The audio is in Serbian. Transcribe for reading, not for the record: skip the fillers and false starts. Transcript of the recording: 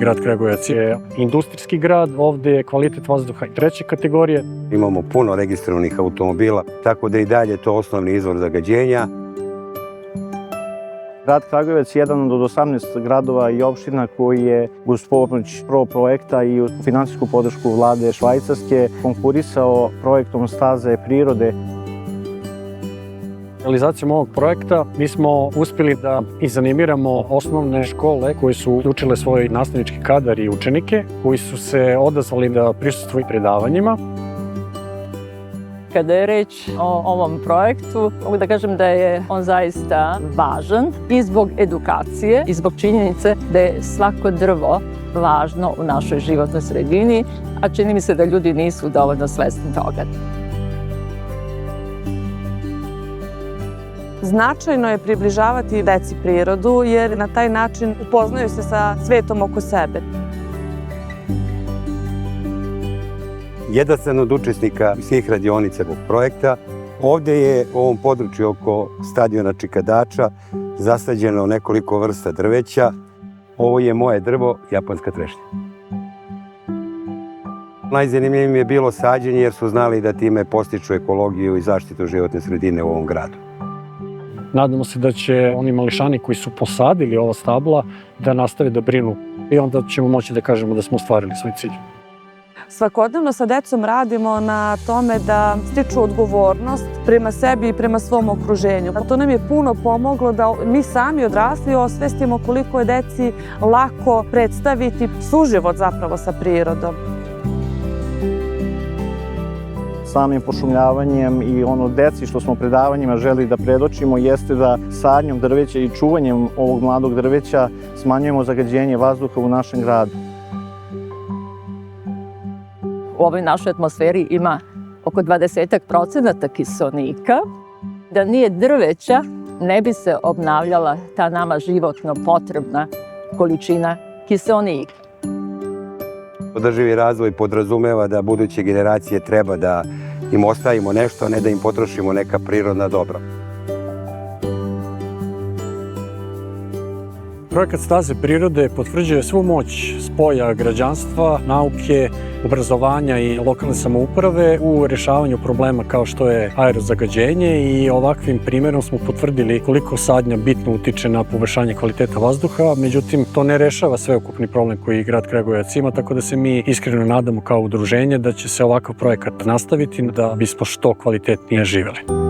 grad Kragujevac je industrijski grad, ovde je kvalitet vazduha i treće kategorije. Imamo puno registrovanih automobila, tako da i dalje to osnovni izvor zagađenja. Grad Kragujevac je jedan od 18 gradova i opština koji je uz pomoć projekta i uz finansijsku podršku vlade Švajcarske konkurisao projektom Staze prirode. Realizacijom ovog projekta mi smo uspjeli da izanimiramo osnovne škole koje su uključile svoj nastavnički kadar i učenike koji su se odazvali da prisustvuju predavanjima. Kada je reč o ovom projektu, mogu da kažem da je on zaista važan i zbog edukacije i zbog činjenice da je svako drvo važno u našoj životnoj sredini, a čini mi se da ljudi nisu dovoljno svesni toga. Značajno je približavati deci prirodu jer na taj način upoznaju se sa svetom oko sebe. Jedan sam od učesnika svih radionica ovog projekta. Ovde je u ovom području oko stadiona Čikadača zasađeno nekoliko vrsta drveća. Ovo je moje drvo, japanska trešnja. Najzanimljivije mi je bilo sađenje jer su znali da time postiču ekologiju i zaštitu životne sredine u ovom gradu. Nadamo se da će oni mališani koji su posadili ova stabla da nastave da brinu i onda ćemo moći da kažemo da smo ostvarili svoj cilj. Svakodnevno sa decom radimo na tome da stiču odgovornost prema sebi i prema svom okruženju. To nam je puno pomoglo da mi sami odrasli osvestimo koliko je deci lako predstaviti suživot zapravo sa prirodom. Samim pošumljavanjem i deci što smo predavanjima želi da predočimo jeste da sadnjom drveća i čuvanjem ovog mladog drveća smanjujemo zagađenje vazduha u našem gradu. U ovoj našoj atmosferi ima oko 20% kiseonika. Da nije drveća, ne bi se obnavljala ta nama životno potrebna količina kiseonika. Održivi razvoj podrazumeva da buduće generacije treba da im ostavimo nešto, a ne da im potrošimo neka prirodna dobra. Projekat Staze prirode potvrđuje svu moć spoja građanstva, nauke, obrazovanja i lokalne samouprave u rešavanju problema kao što je aerozagađenje i ovakvim primjerom smo potvrdili koliko sadnja bitno utiče na poboljšanje kvaliteta vazduha, međutim to ne rešava sveukupni problem koji grad Kragujevac ima, tako da se mi iskreno nadamo kao udruženje da će se ovakav projekat nastaviti da bismo što kvalitetnije živeli.